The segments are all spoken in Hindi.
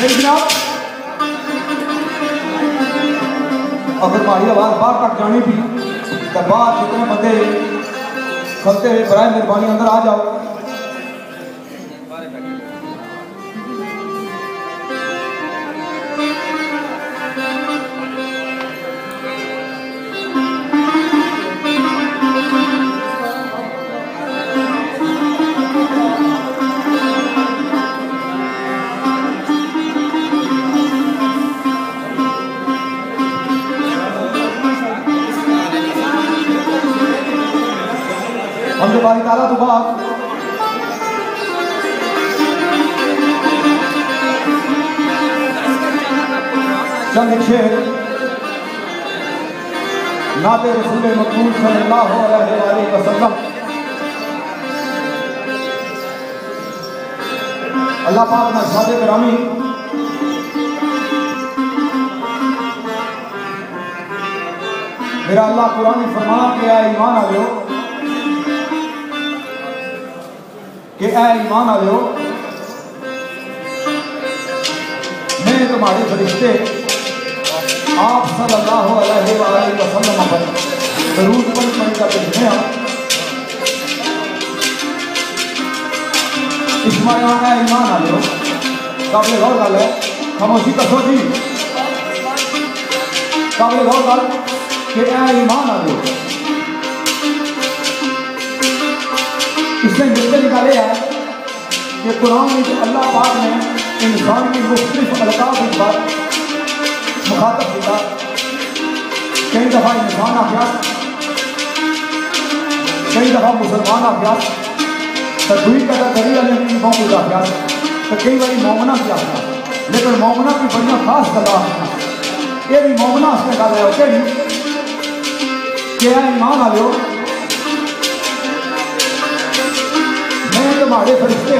मेरी जनाब अगर हमारी आवाज़ बाहर तक जानी थी तो बाहर जितने बंदे खलते हुए बराए मेहरबानी अंदर आ जाओ। हमने बारी ताला तो बाद चंद एक शेर नाते रसूल मकबूल सल्लल्लाहु अलैहि वसल्लम। अल्लाह पाक ने सादे करामी मेरा अल्लाह कुरान फरमान के ईमान आ लो कि ऐ ईमान आ लो मैं तुम्हारे फरिश्ते आप सल्लल्लाहु अलैहि वसल्लम पर दरूद पढ़ने का भेजने हैं। इसमाया ऐ ईमान आ लो काबिल गौर गल है, खामोशी कसो जी, काबिल गौर गल कि ऐ ईमान आ लो। इसमें मुद्दे निकाले है कि कुरान में अल्लाह पाक ने इंसान की मुख्तलिफ अलकाब पर मुखातब किया। कई दफ़ा इंसान आख्या, कई दफ़ा मुसलमान आख्या, तो दुई कैटेगरी वाले मौजूद आख्या, तो कई बार मोमना भी आख्या। लेकिन मोमना की बड़ी खास गल आख्या ये भी मोमना उसने गल है कि ईमान आ लो मैं तुम्हारे फरिश्ते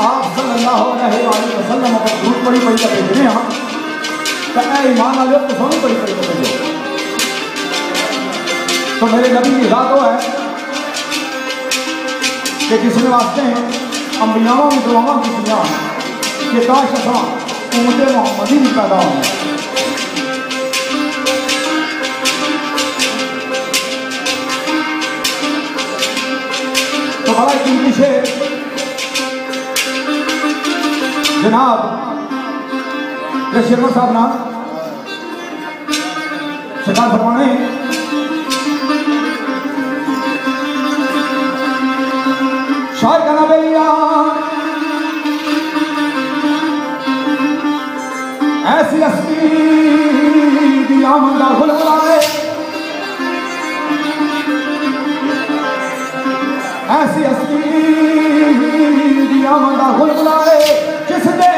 आप सल्लल्लाहु अलैहि वसल्लम पर दरूद पढ़ी पढ़ी कर भेजने हैं। तो ऐ ईमान आ लो तो सोनी पढ़ी पढ़ी कर भेजो। तो मेरे नबी की रात वो है कि जिसने वास्ते अंबियाओं की दुआओं की दुनिया कि काश असा उम्मत मोहम्मदी भी पैदा हो। तो बड़ा कीमती शेर जनाब शेरवर साहब नाम सरकार फरमाने शायर का नाम बेलिया ऐसी हस्ती दिया मंदा गुल बुलाए, ऐसी हस्ती दिया मंदा गुल बुलाए जिसने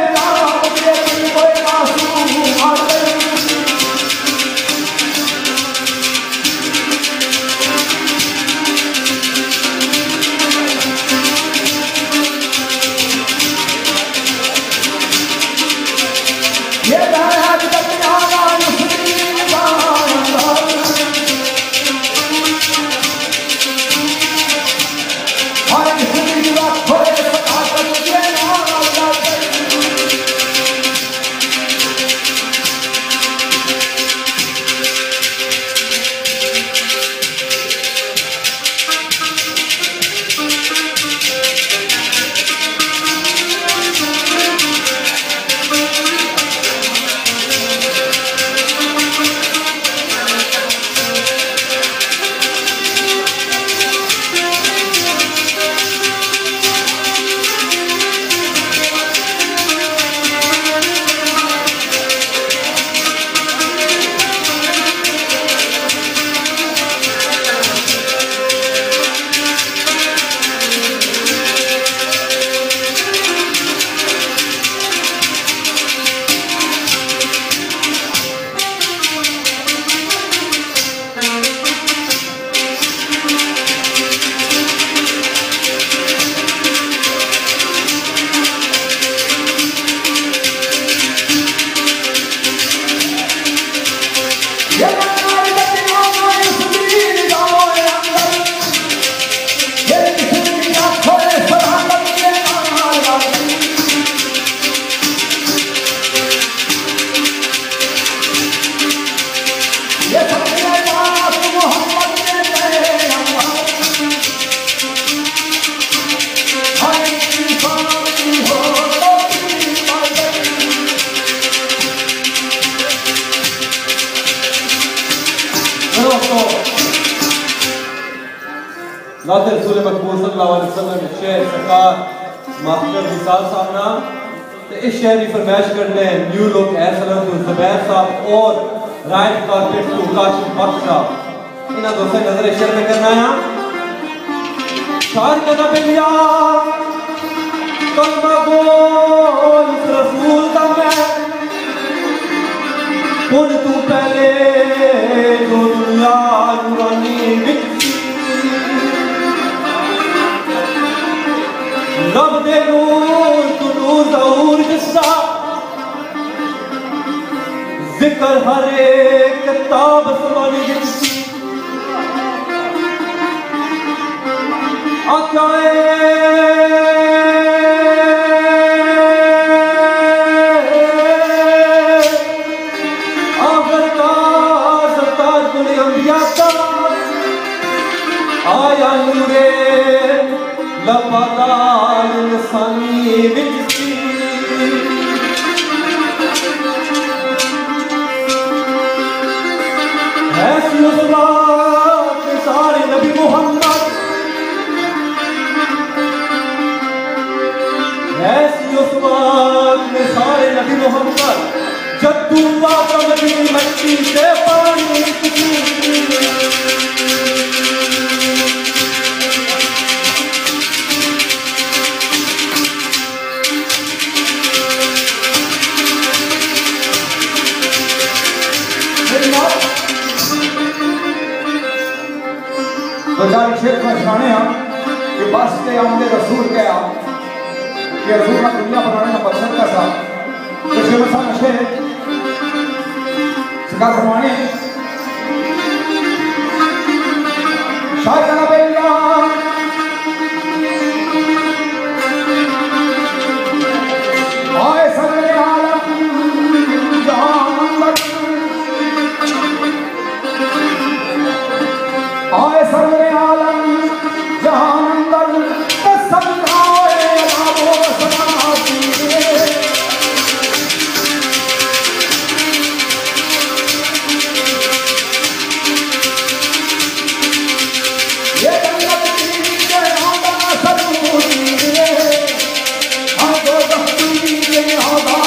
नाते रसूल मकबूल सल्लल्लाहु अलैहि वसल्लम शेर सरकार मास्टर विशाल साहब ना तो इस शेर की फरमाइश करने न्यू लुक एसलम जुबैर साहब और राइट कारपेट टू काशिफ बख्श साहब इन्हें दोस्तों नजर शेर में करना है शार का बिलिया कलमा बोल उस रसूल का मैं कौन तू पहले जो दुनिया नूरानी विकसी रब दे नूर तू नूर ज़हूर जिस्सा जिक्र हर एक किताब समानी जिस्सी आकाए आखिर का सरताज कुल अंबिया का आया नूरे लबादार इंसानी विकसी ऐसी उसवात के सारे नबी मोहम्मद ऐसी उसवात में सारे नबी मोहम्मद जद्दू आदम की मट्टी से पानी तो जारी शेख में सुनाने हैं कि बस के आमदे रसूल गया कि रसूल का दुनिया बनाने का मकसद क्या था तो शेख साहब शेख शिकार फरमाने शायद ना बेलिया आए सगले आलम जहां आए सर्वरे आलम जहां अंदर तसल्लाए बाबो सनाती ये जन्नत की के आदा सरूती हम तो दहती के आदा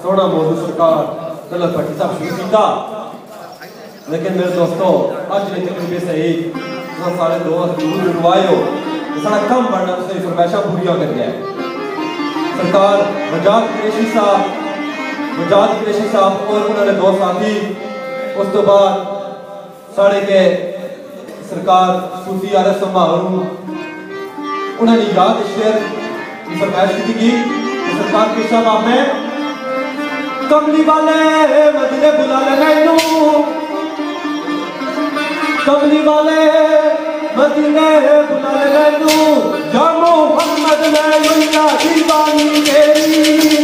सोना मौजूद सरकार कलर भट्टी साहब शुरू किया लेकिन मेरे दोस्तों अज ने तकरीबन सही सारे दोस्त जरूर जुड़वाए हो सारा कम बनना तुम फरमाइशा पूरी कर गया सरकार वजाद कुरैशी साहब और उन्होंने दो साथी उस तो बाद साढ़े के सरकार सूफी आरफ समारू उन्होंने याद शेर की फरमाइश की सरकार के साहब में कमली वाले मदीने बुला ले मैनू कमली वाले मदीने बुला ले मैनू या मोहम्मद मैं दुनिया दीवानी तेरी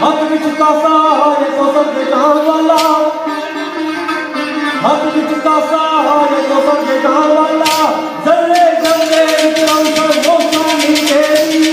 हाथ विच कासा ये कोसम के जान वाला, हाथ विच कासा ये कोसम के जान वाला, जल्ले जल्ले विच रोशनी तेरी।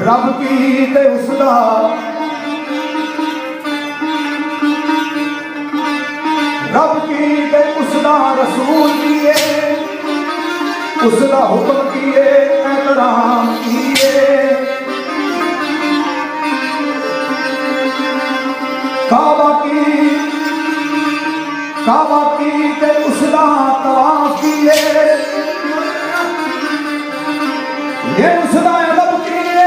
रब की ते उसदा रब की ते उसदा रसूल किए, उसदा हुक्म किए एहतराम किए। काबा की ते उसदा तवाफ किए, ये उसदा अदब किए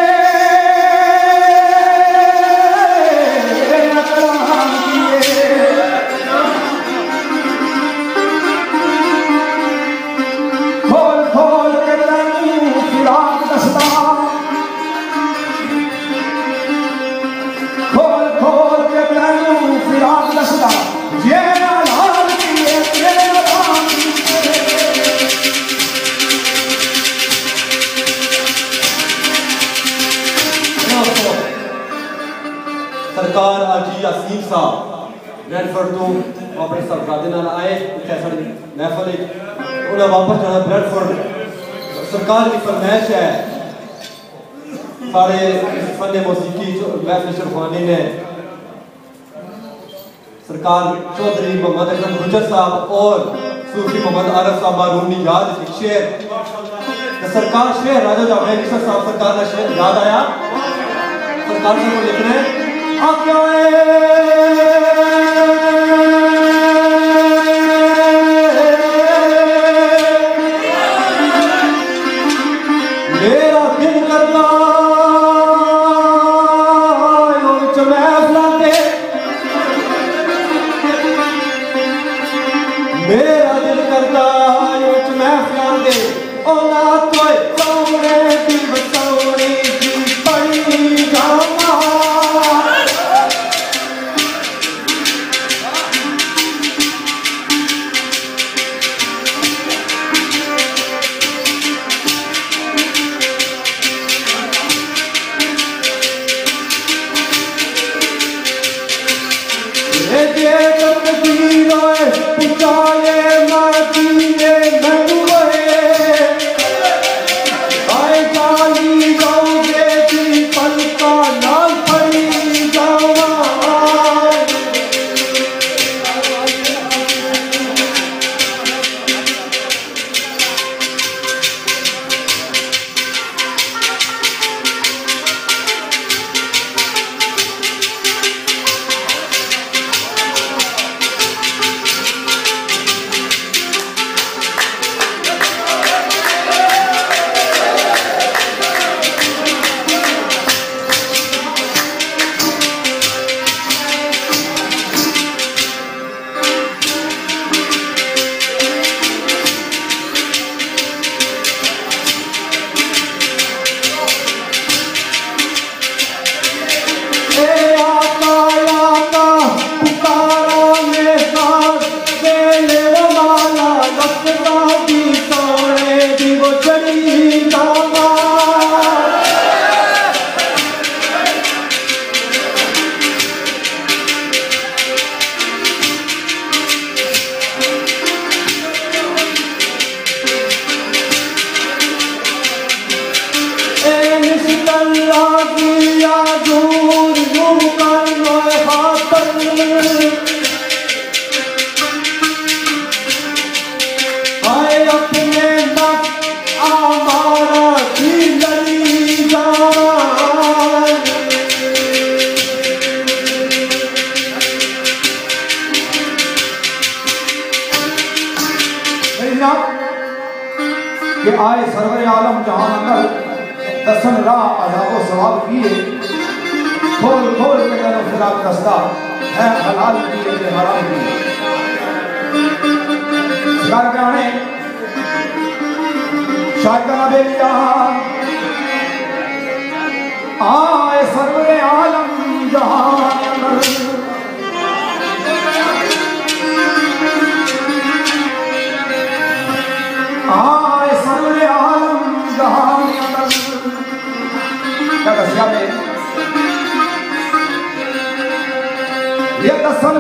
एहतराम किए। खोल खोल के तैनू फिराक दसदा, खोल खोल के तैनू फिराक दसदा, ये हाल किए तेरे नाम किए। सरकार हाजी यासीन साहब ब्रैडफोर्ड तो अपने सरकारे नाल आए इत्थे साडी महफिल उन्हें वापस जाना ब्रैडफोर्ड। सरकार की फरमाइश है सारे फन मौसीकी महफिल शरफानी ने सरकार चौधरी मोहम्मद अकरम गुजर साहब और सूफी मोहम्मद आरफ साहब मारूनी याद एक शेर तो सरकार शेर राजा जावेद साहब सरकार का शेर याद आया। सरकार से लिख रहे हैं मेरा दिल करता मेरा दिल करता महफिल दे औलाद कोई सौने दी बसौनी दी पड़ी जामा। ये लागी सोने दी वो चढ़ी दामा कि आए सरवर आलम जहां अंदर दसन राह अजाबो सवाब किए खोल खोल के गनो फिराक दस्ता है हलाल किए के हराम किए शिकार कराने शायद बेलिया आए सरवर आलम जहां अंदर ये दसन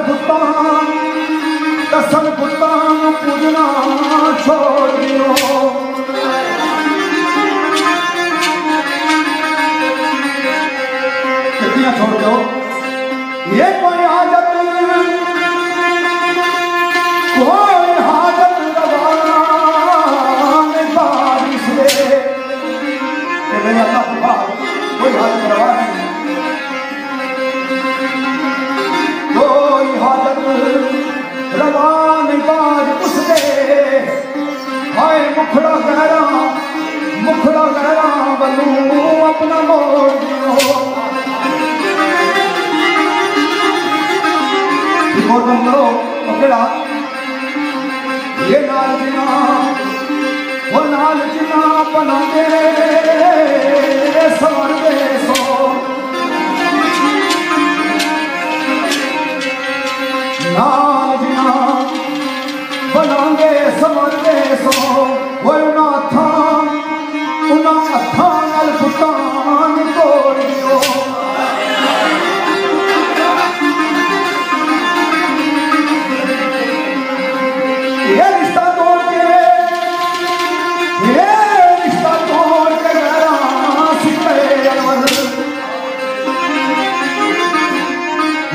पुत्ता पूजना छोड़ दियो कितनियां छोड़ दो ये कोई हाजत बारिश दे मेरे अल्लाह कोई हाजत रवा नहीं कोई हाजत रवा नहीं बाज उसके हाय मुखड़ा गहरा बलू अपना मोड़ दियो मोर्दम करो केड़ा ये नाल जिना बना के सवर दे सो नाल जिना बनांगे सवर दे सो वो उन्हां अथां नाल पुतान तोड़ दियो ये रिश्ता तोड़ के गया सिक्के अमर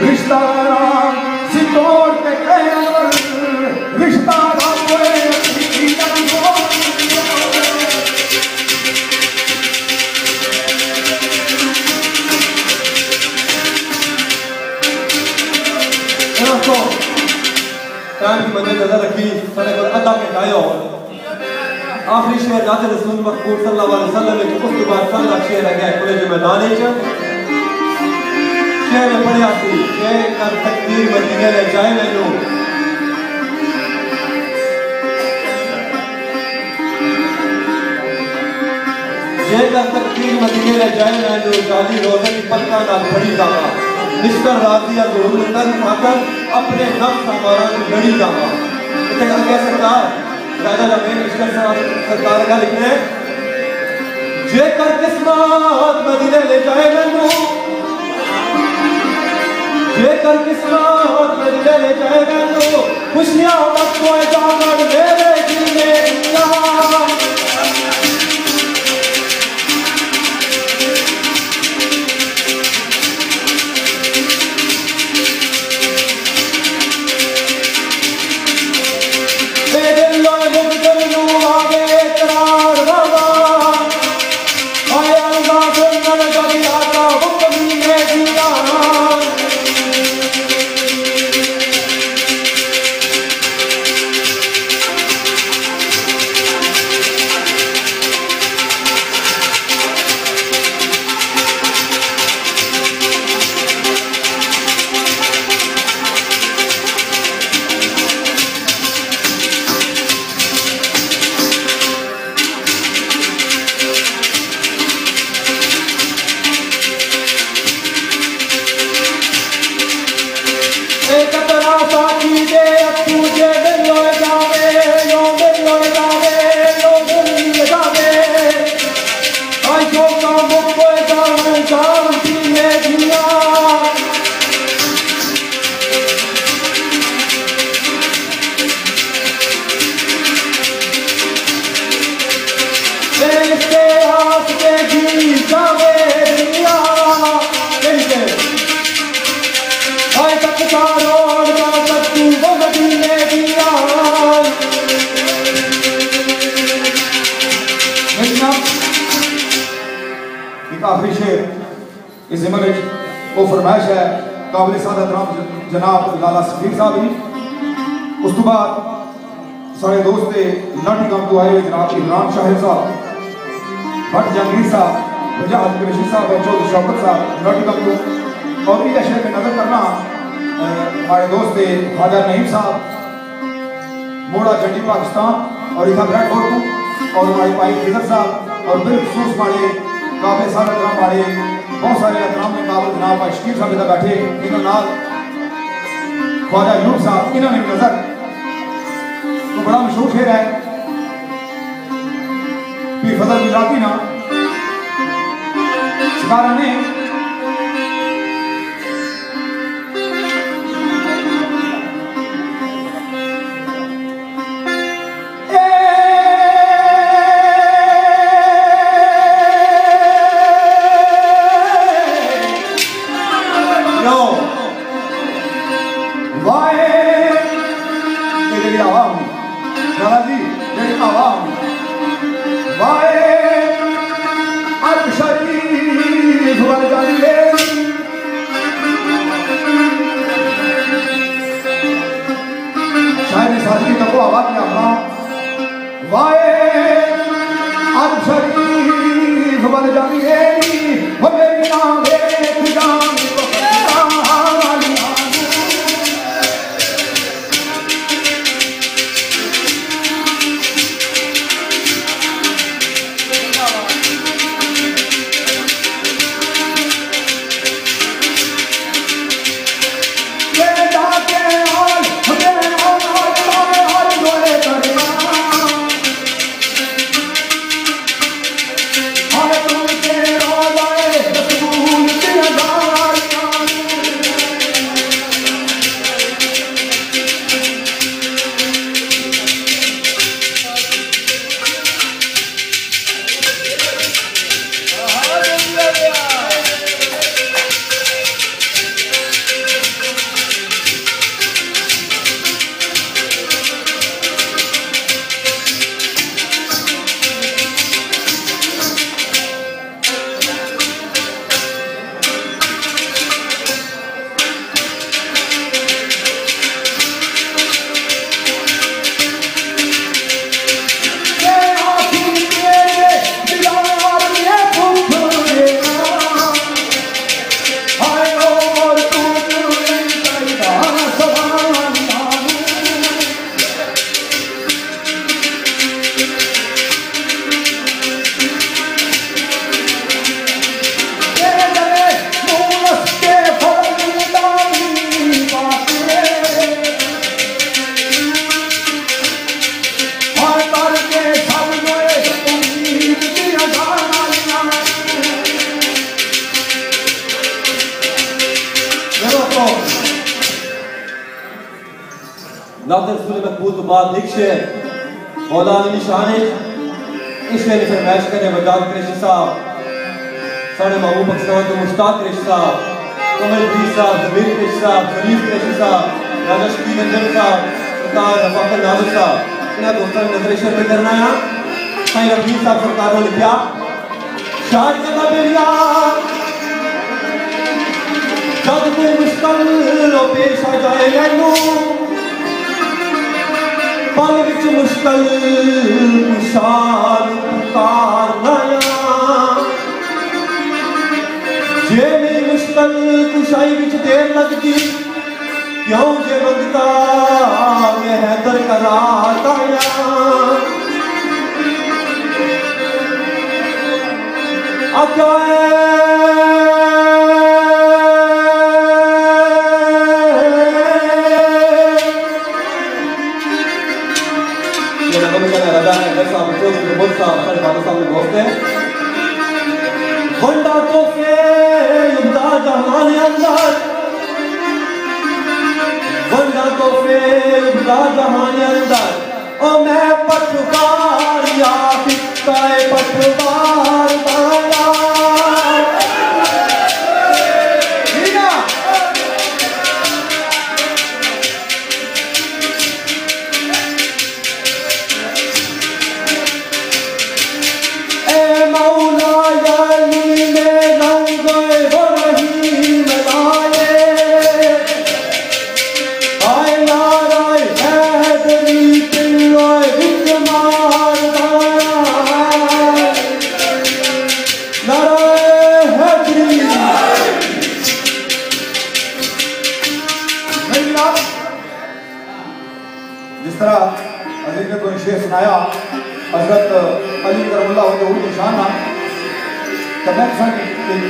रिश्ता सितोड़ के गया रिश्ता टाइम की मंजिल नजर रखी साढ़े को अदा के गायो आखिरी शेर नाते रसूल मकबूल सल्लल्लाहु अलैहि वसल्लम के उस बाद सारा शेर है खुले जो मैदान है शेर में पढ़िया सी शेर कर तकदीर मदीने ले जाए मैनू शेर कर तकदीर मदीने ले जाए मैनू जाली रोजे की पलका नाल बड़ी दावा निश्कर राजिया दूर तन खाकर अपने नफ्स हमारा लड़ी जावा इतने आगे सरकार राजा जमीन निश्कर सरकार का लिख रहे जे कर किस्मत मदीने ले जाए मैनू जे कर किस्मत मदीने ले जाए मैनू खुशियां मत कोई जाकर मेरे दिल में आखिरी शेर इस ज़िमन वो फरमाइश है काबिल सादत राम जनाब लाला सफीर साहब जी। उस तो बाद साढ़े दोस्त लाठी कम तो आए हुए जनाब इमरान शाहिद साहब, भट्ट जहांगीर साहब, वजाहत कुरैशी साहब और चौधरी शौकत साहब लाठी कम तो। और इस शेर में नजर करना हमारे दोस्त ख्वाजा नईम साहब मोड़ा चंडी पाकिस्तान और इधर ब्रेड और हमारे भाई खिजर साहब और बिलखसूस हमारे काबिल सादत राम वाले बहुत सारे अहतराम में काबिल जनाब शकीर साहब इधर बैठे, इन्होंने नाल ख्वाजा यूब साहब इन्होंने भी नजर तो बड़ा मशहूर शेर है पीर फजल गुजराती ना शिकारा ने साढ़े महबूब पाकिस्तान तो मुश्ताक कुरैशी साहब, कमल ब्रीज साहब, जमीर कुरैशी साहब, शरीफ कुरैशी साहब, राजा शकील अंजन साहब, सरकार रफाकत नाज़िर साहब, इन्हें दोस्तों ने नजर शेर में करना है। साईं रफीक साहब सरकार ने लिखा शाद जदा बेलिया जद कोई मुश्किल लो पेश आ जाए मैनू पल विच मुश्किल कुशाल पुकार लाया जे मेरी मुश्किल कुशाई विच देर लगती क्यों जे मंगता मैं हैदर करार लाया आका वंडा तो के युद्धा जहान अंदर वंडा तो के युद्धा जहान अंदर ओ मैं पटवार या फिक्काए पटवार बाला सुनाया हजरत अली करमुल्लाह वजहू निशान तो मैं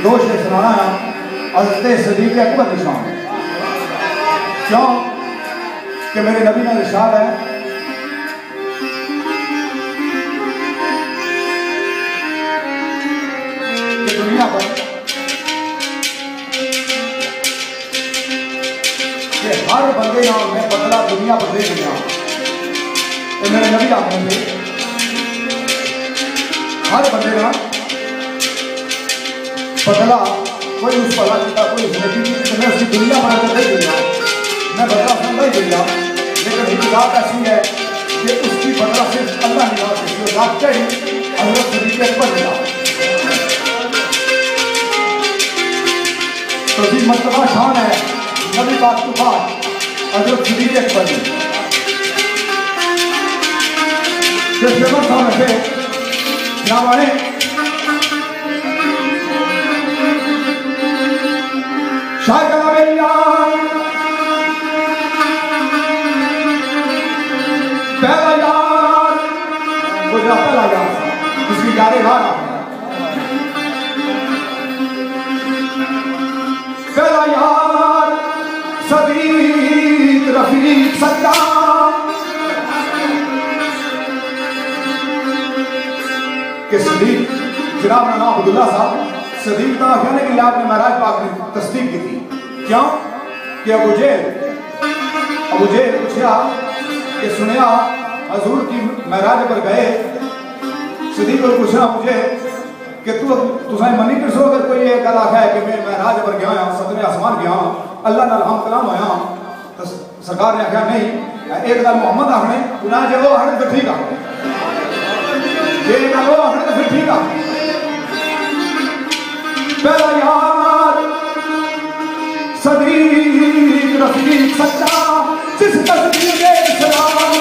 दो शेर सुनाना है हजरत सदीक अकबर निशान। क्यों कि मेरे नबी ने इरशाद है कि दुनिया पर कि हर बंदे नाल मैं बदला दुनिया पर दे दिया। तो मेरे नबी आखने थे हर बंदे नाल बदला कोई उस भला किया कोई उसने की तो मैं उसकी दुनिया पर दे दिया, मैं बदला समझ ही दिया। लेकिन एक बात ऐसी है कि उसकी बदला सिर्फ अल्लाह ने कहा कि रात ही हजरत सदीक अकबर ने कहा। तो जी मर्तबा शान है नबी पाक के बाद हजरत सदीक अकबर ने जिस जगह सामने थे क्या माने शाह पहला यार गुजरा पहला यार जिसकी यारे वार पहला यार सदीक रफीक सच्चा कि सदीक जनाब का नाम अब्दुल्ला साहब सदीक का कहने के लिए आपने महराज पाक ने तस्दीक की थी। क्यों कि अबू जेल पूछा कि सुनिया हजूर की महराज पर गए सदीक को पूछा मुझे कि तुझे मनी किसो अगर कोई ये गल आखा है कि मैं महराज पर गया हाँ सतने आसमान गया अल्लाह नाल हम कलाम होया तो सरकार ने आखा नहीं एक गल मोहम्मद आखने उन्हें जो वो आखने तो ठीक आ जे गल वो आखने तो फिर ठीक आ। पहला यार सदीक रफीक सच्चा जिस तस्वीर में सलाम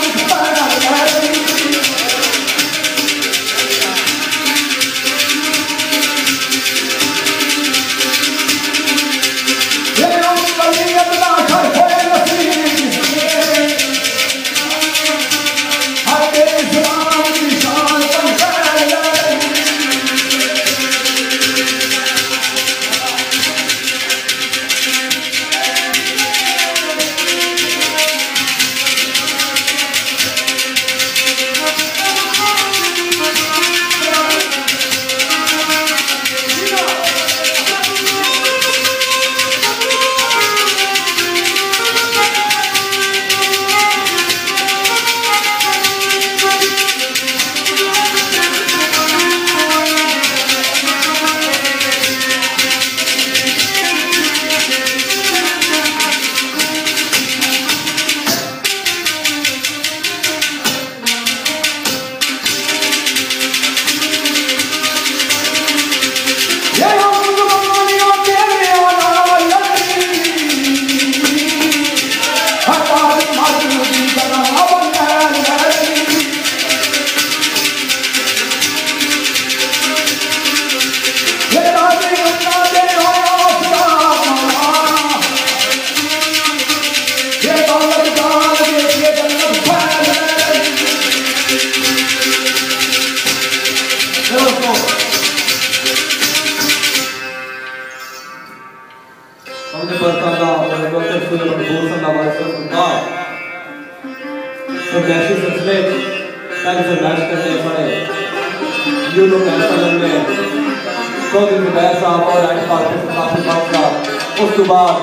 उसके बाद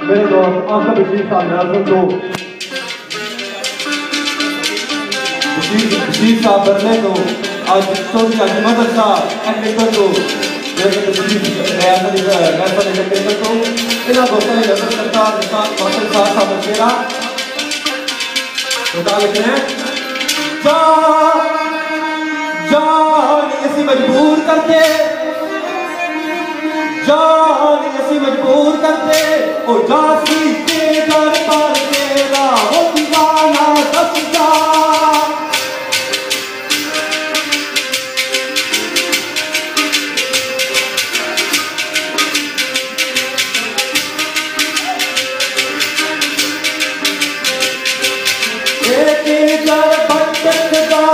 मेरे दोस्त आसफ बशीर साहब बनने को आज चौधरी अजमत साहब एंकर को मजबूर करते जान ऐसी मजबूर करते ओ जासी के दर पर तेरा वो दीवाना दस जा एक दर भटक दा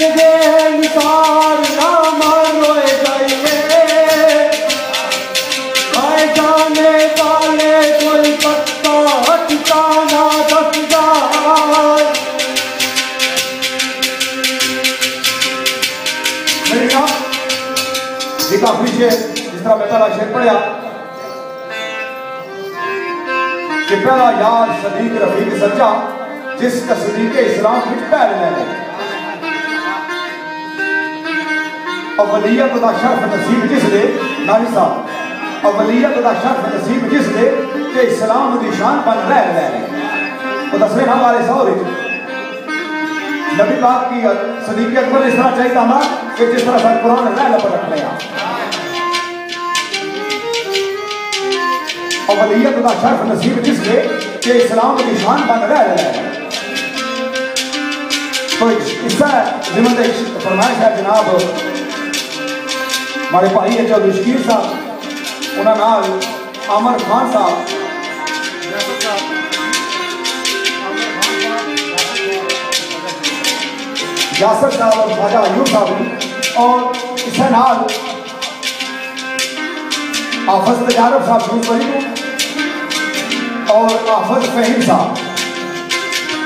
के निसार ना मारोए जाइए आए जाने वाले कोई पत्ता ठिकाना दस जाए। मेरी ना ये काफी शेर जिस तरह मैं पहला शेर पढ़ा कि पहला यार सदीक रफीक सच्चा जिस तस्दीक इस्लाम विच पैर ले अवलियत दा शर्फ नसीब जिस दे नानी साहब अवलियत दा शर्फ नसीब जिस दे कि इस्लाम दी शान बन रह ले वो दसवें हमारे सौर नबी पाक की सदीक अकबर इस तरह चाहिए था कि जिस तरह से कुरान रह पर रख लिया अवलियत दा शर्फ नसीब जिस दे कि इस्लाम दी शान बन रह ले। तो इसका जिम्मत फरमाइश है जनाब हमारे भाई है चौधरी शकीर साहब उन्होंने नाल आमर खान साहब यासर साहब और ख्वाजा अयूब साहब और इसके नाल आफज तजारब साहब यूसुफली और आफज फहीम साहब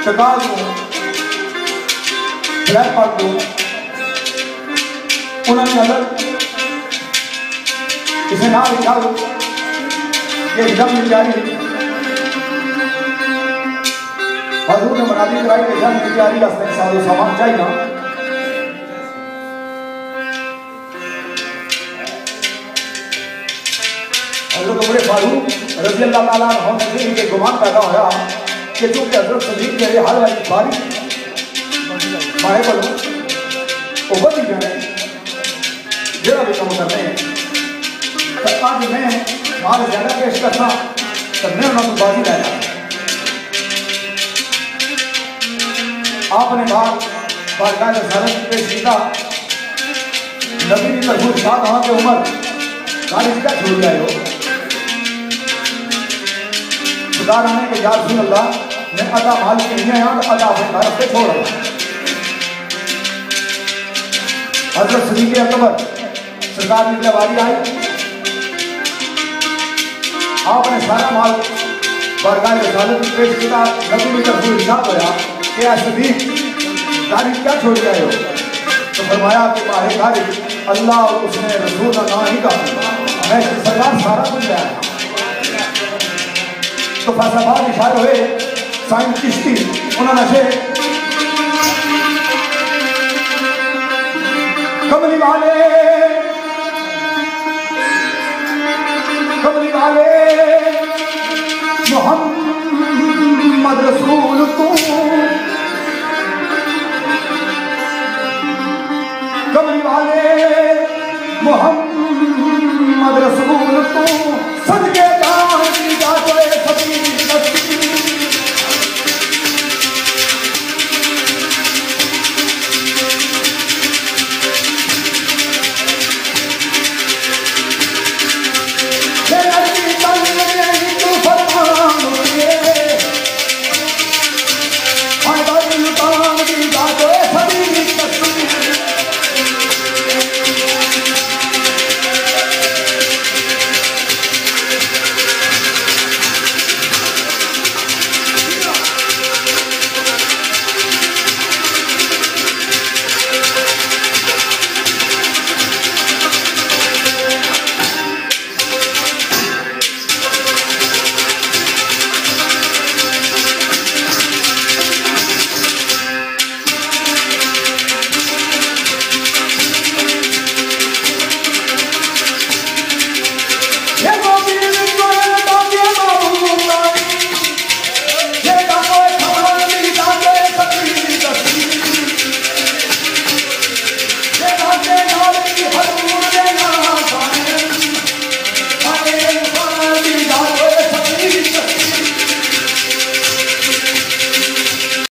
चकाल को ब्लैक को उन्होंने अलग इसे नाल लिखा ये जम जारी हजूर ने मनादी कराई कि जम जारी रास्ते साधु सामान चाहिए हजरत उमर फारूक रज़ी अल्लाह ताला अन्हु ने के गुमान पैदा होया कि चूंकि हजरत सदीक के हर वाली बारी मारे को वो बदी जाने जरा भी काम करने तो आज मैं माल ज्यादा पेश करना तो मैं उन्होंने बाजी लाया आपने बारगाह रसालत पेश किया नबी की तरफ शाह वहां के उमर गाड़ी का छोड़ गया हो खुदा आने के याद सुन अल्लाह मैं अदा माल के लिए आया अदा अपने भारत पे छोड़ रहा हजरत सदीक अकबर सरकार की जवारी आई आपने सारा माल बारगाह रसालत में पेश किया नबी की तरफ इरशाद होया कि ऐ सदीक गाड़ी क्या छोड़ गए हो तो फरमाया कि मारे गाड़ी अल्लाह और उसने रसूल का नाम ही कहा मैं सरकार सारा कुछ लाया तो फैसलाबाद इशारे हुए साइंस चिश्ती उन्होंने से कमली वाले मोहम्मद रसूल तू कमली वाले मोहम्मद रसूल तू सदके जान की जाते फकीर